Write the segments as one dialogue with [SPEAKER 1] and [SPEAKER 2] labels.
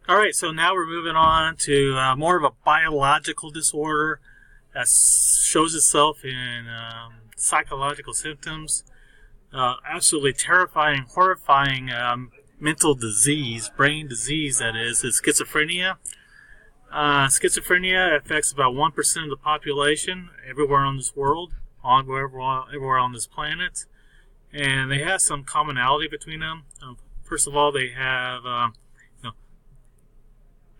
[SPEAKER 1] All right, so now we're moving on to more of a biological disorder that shows itself in psychological symptoms. Absolutely terrifying, horrifying mental disease, brain disease that is schizophrenia. Schizophrenia affects about 1% of the population everywhere on this world, everywhere on this planet. And they have some commonality between them. First of all, they have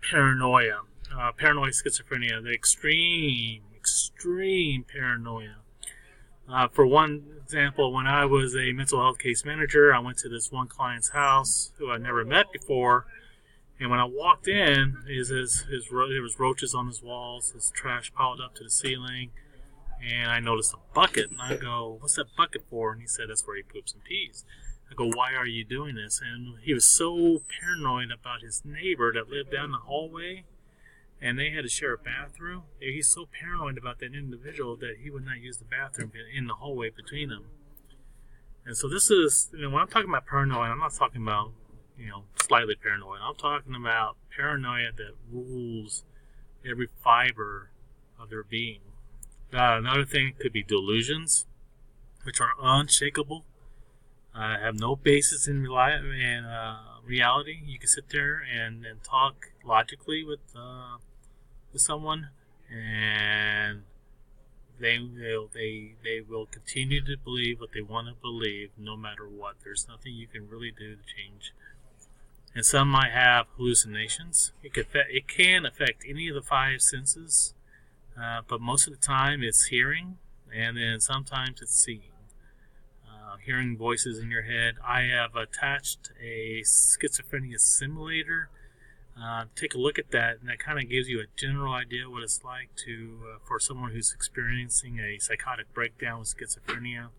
[SPEAKER 1] paranoia, paranoid schizophrenia, the extreme paranoia. For one example, when I was a mental health case manager, I went to this one client's house who I'd never met before, and when I walked in, there was roaches on his walls, his trash piled up to the ceiling, and I noticed a bucket, and I go, "What's that bucket for?" And he said, "That's where he poops and pees." I go, "Why are you doing this?" And he was so paranoid about his neighbor that lived down the hallway, and they had to share a bathroom. He's so paranoid about that individual that he would not use the bathroom in the hallway between them. And so this is, when I'm talking about paranoia, I'm not talking about, slightly paranoid. I'm talking about paranoia that rules every fiber of their being. Another thing could be delusions, which are unshakable. Have no basis in reality. You can sit there and talk logically with someone, and they will continue to believe what they want to believe, no matter what. There's nothing you can really do to change. And some might have hallucinations. It can affect any of the five senses, but most of the time it's hearing, and then sometimes it's seeing. Hearing voices in your head. I have attached a schizophrenia simulator. Take a look at that, and that kind of gives you a general idea what it's like for someone who's experiencing a psychotic breakdown with schizophrenia.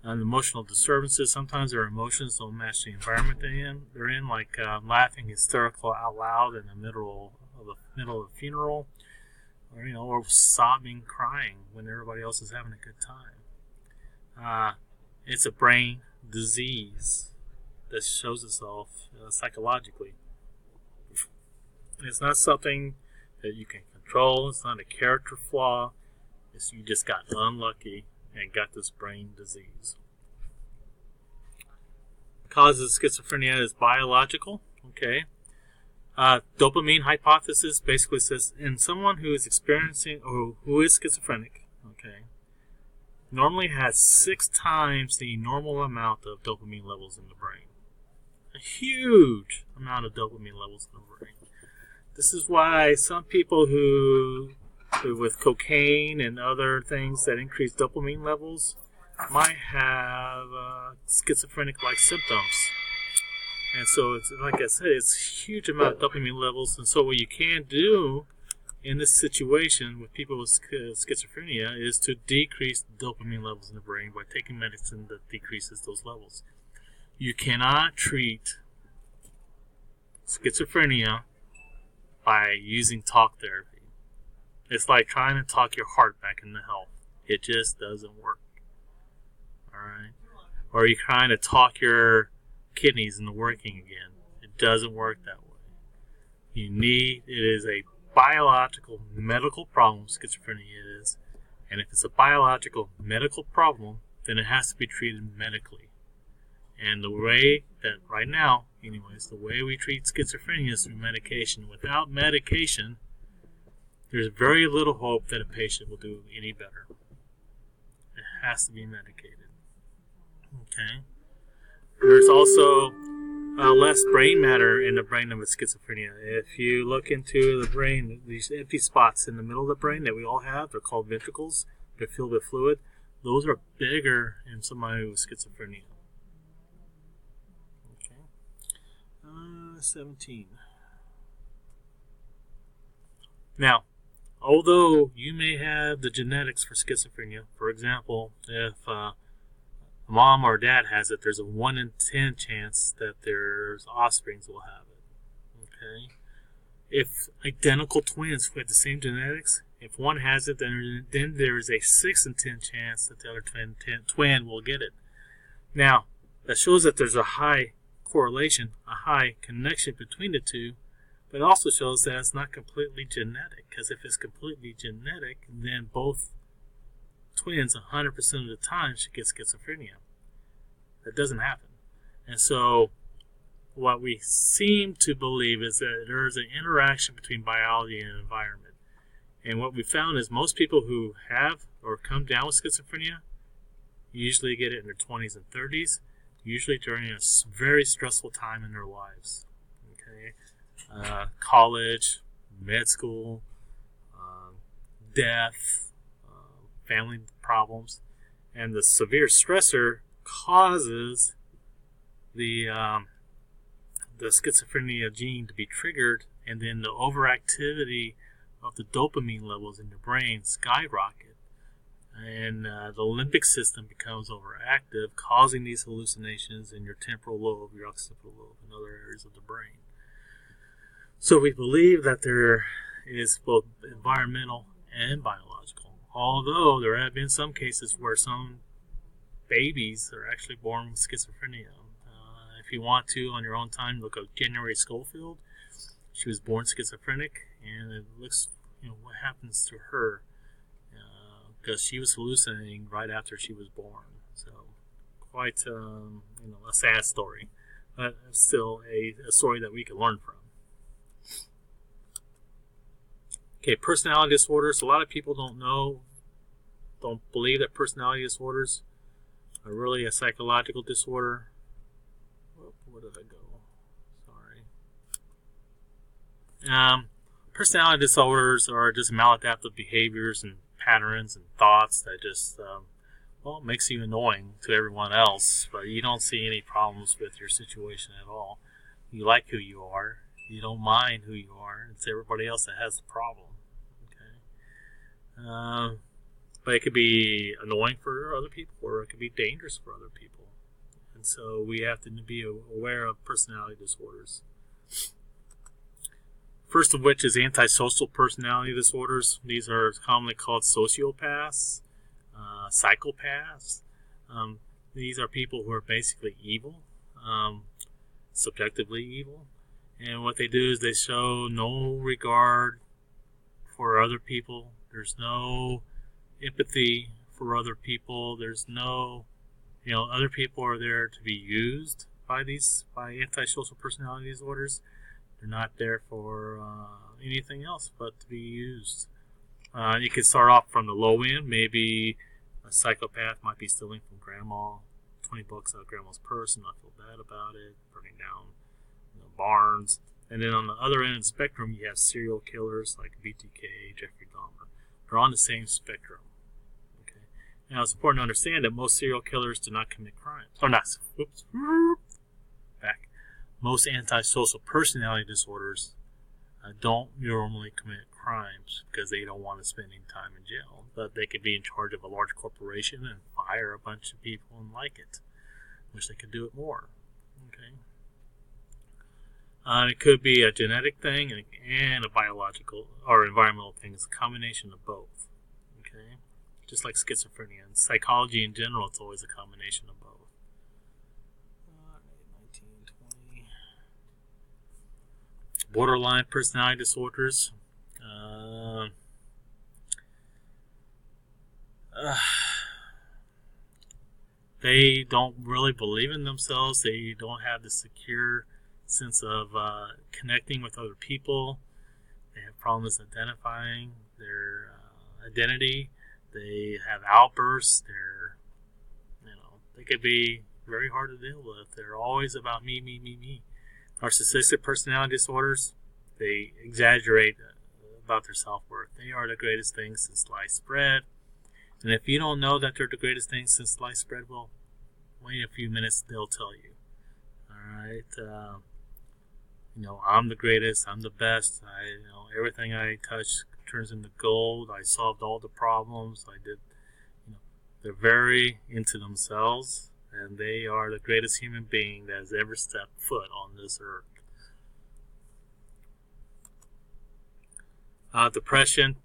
[SPEAKER 1] Emotional disturbances. Sometimes their emotions don't match the environment they're in, like laughing hysterical out loud in the middle of a funeral, or sobbing, crying when everybody else is having a good time. It's a brain disease that shows itself psychologically. It's not something that you can control. It's not a character flaw. You just got unlucky and got this brain disease. The cause of schizophrenia is biological. Okay. Dopamine hypothesis basically says in someone who is experiencing or who is schizophrenic, okay, normally has 6 times the normal amount of dopamine levels in the brain. A huge amount of dopamine levels in the brain. This is why some people who with cocaine and other things that increase dopamine levels might have schizophrenic-like symptoms. And so, it's like I said, it's a huge amount of dopamine levels. And so what you can do in this situation with people with schizophrenia is to decrease the dopamine levels in the brain by taking medicine that decreases those levels. You cannot treat schizophrenia by using talk therapy. It's like trying to talk your heart back into health. It just doesn't work. Alright? Or you're trying to talk your kidneys into working again. It doesn't work that way. It is a biological medical problem, schizophrenia is, and if it's a biological medical problem, then it has to be treated medically. And the way that right now, anyways, the way we treat schizophrenia is through medication. Without medication, there's very little hope that a patient will do any better. It has to be medicated. Okay? There's also less brain matter in the brain of a schizophrenia. If you look into the brain, these empty spots in the middle of the brain that we all have, they're called ventricles. They're filled with fluid. Those are bigger in somebody with schizophrenia. Okay. 17. Now, although you may have the genetics for schizophrenia, for example, if mom or dad has it, there's a 1 in 10 chance that their offspring will have it. Okay? If identical twins who have the same genetics, if one has it, then there is a 6 in 10 chance that the other twin will get it. Now, that shows that there's a high correlation, a high connection between the two, But it also shows that it's not completely genetic, because if it's completely genetic, then both twins 100% of the time should get schizophrenia. That doesn't happen. And so what we seem to believe is that there's an interaction between biology and environment. And what we found is most people who have or come down with schizophrenia usually get it in their 20s and 30s, usually during a very stressful time in their lives. Okay, college, med school, death, family problems, and the severe stressor causes the schizophrenia gene to be triggered, and then the overactivity of the dopamine levels in your brain skyrocket, and the limbic system becomes overactive, causing these hallucinations in your temporal lobe, your occipital lobe, and other areas of the brain. So we believe that there is both environmental and biological, although there have been some cases where some babies are actually born with schizophrenia. If you want to, on your own time, look up January Schofield. She was born schizophrenic, and it looks, what happens to her, because she was hallucinating right after she was born. So, quite, a sad story, but still a story that we can learn from. Okay, personality disorders. A lot of people don't believe that personality disorders are really a psychological disorder. Where did I go? Sorry. Personality disorders are just maladaptive behaviors and patterns and thoughts that just, makes you annoying to everyone else, but you don't see any problems with your situation at all. You like who you are. You don't mind who you are. It's everybody else that has the problem. Okay. But it could be annoying for other people, or it could be dangerous for other people. And so we have to be aware of personality disorders. First of which is antisocial personality disorders. These are commonly called sociopaths, psychopaths. These are people who are basically evil, subjectively evil. And what they do is they show no regard for other people. There's no empathy for other people. There's no, other people are there to be used by antisocial personality disorders. They're not there for anything else but to be used. You can start off from the low end. Maybe a psychopath might be stealing from grandma, $20 out of grandma's purse and not feel bad about it, burning down barns. And then on the other end of the spectrum, you have serial killers like BTK, Jeffrey Dahmer. They're on the same spectrum. Okay. Now it's important to understand that most serial killers do not commit crimes. Most antisocial personality disorders don't normally commit crimes because they don't want to spend any time in jail. But they could be in charge of a large corporation and fire a bunch of people and like it. Wish they could do it more. Okay. It could be a genetic thing and a biological or environmental thing. It's a combination of both. Okay, just like schizophrenia and psychology in general, it's always a combination of both. 1920. Borderline personality disorders. They don't really believe in themselves. They don't have the secure sense of connecting with other people. They have problems identifying their identity. They have outbursts. They could be very hard to deal with. They're always about me, me, me, me. Narcissistic personality disorders, they exaggerate about their self-worth. They are the greatest thing since sliced bread. And if you don't know that they're the greatest thing since sliced bread, well, wait a few minutes, they'll tell you. Alright, I'm the greatest, I'm the best, everything I touch turns into gold, I solved all the problems, they're very into themselves, and they are the greatest human being that has ever stepped foot on this earth. Depression,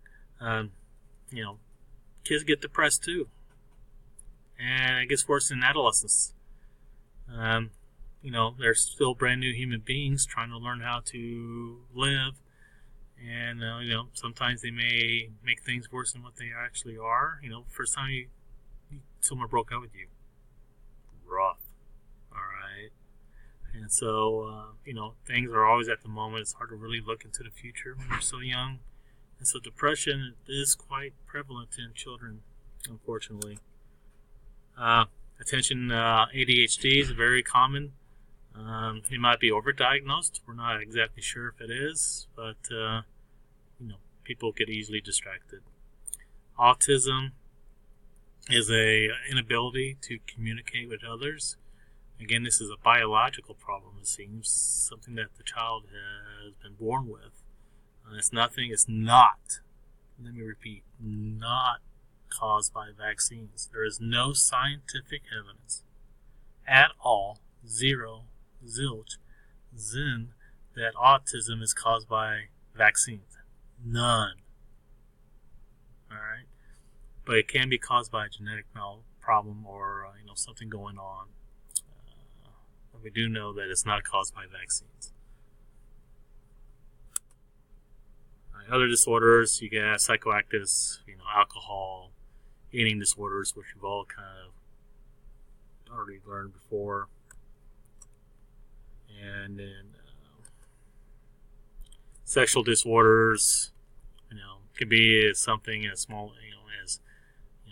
[SPEAKER 1] kids get depressed too, and it gets worse in adolescence. they're still brand new human beings trying to learn how to live. And, sometimes they may make things worse than what they actually are. First time someone broke up with you, rough. All right. And so, things are always at the moment. It's hard to really look into the future when you're so young. And so depression is quite prevalent in children, unfortunately. Attention ADHD is very common. It might be overdiagnosed. We're not exactly sure if it is, but people get easily distracted. Autism is a inability to communicate with others. Again, this is a biological problem, it seems, something that the child has been born with. It's not, let me repeat, not caused by vaccines. There is no scientific evidence at all, zero, zilch, zin, that autism is caused by vaccines. None. Alright? But it can be caused by a genetic problem or something going on. But we do know that it's not caused by vaccines. Other disorders, you get psychoactives, alcohol, eating disorders, which we've all kind of already learned before. And then sexual disorders, could be something as small, as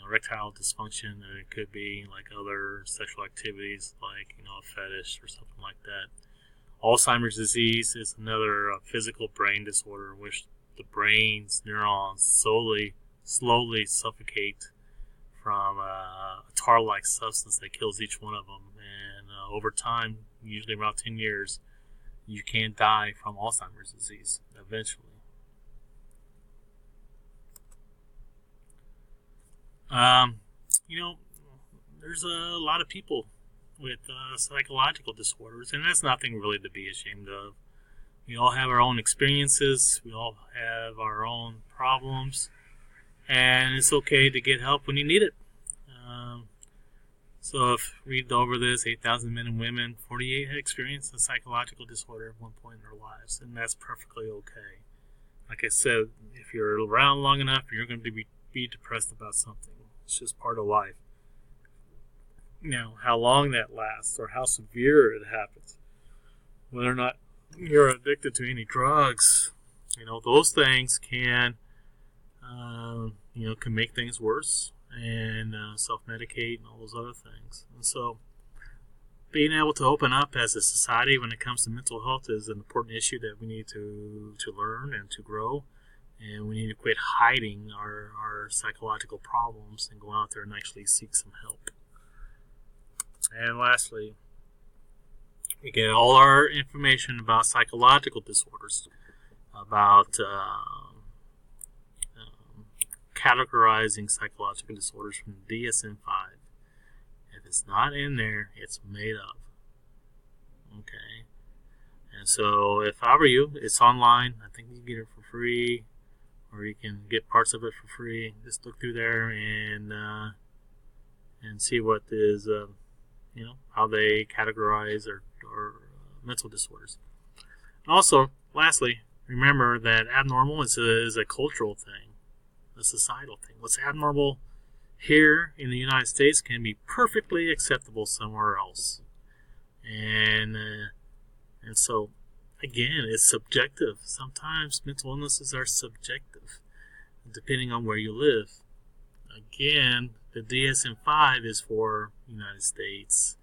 [SPEAKER 1] erectile dysfunction, or it could be like other sexual activities, like a fetish or something like that. Alzheimer's disease is another physical brain disorder, which the brain's neurons slowly suffocate from a tar-like substance that kills each one of them. And over time, usually about 10 years, you can die from Alzheimer's disease eventually. There's a lot of people with psychological disorders, and that's nothing really to be ashamed of. We all have our own experiences. We all have our own problems. And it's okay to get help when you need it. So if read over this, 8,000 men and women, 48 had experienced a psychological disorder at one point in their lives. And that's perfectly okay. Like I said, if you're around long enough, you're going to be depressed about something. It's just part of life. How long that lasts or how severe it happens, whether or not you're addicted to any drugs, those things can make things worse, and self-medicate and all those other things. And so being able to open up as a society when it comes to mental health is an important issue that we need to learn and to grow, and we need to quit hiding our psychological problems and go out there and actually seek some help. And lastly, we get all our information about psychological disorders, about categorizing psychological disorders from the DSM-5. If it's not in there, it's made up. Okay? And so if I were you, it's online. I think you can get it for free, or you can get parts of it for free. Just look through there and see what is, how they categorize or mental disorders. And also, lastly, remember that abnormal is a cultural thing, a societal thing. What's abnormal here in the United States can be perfectly acceptable somewhere else. And so, again, it's subjective. Sometimes mental illnesses are subjective, depending on where you live. Again, the DSM-5 is for United States,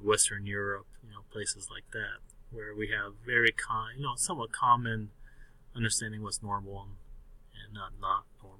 [SPEAKER 1] Western Europe, places like that, where we have very somewhat common understanding what's normal and not normal.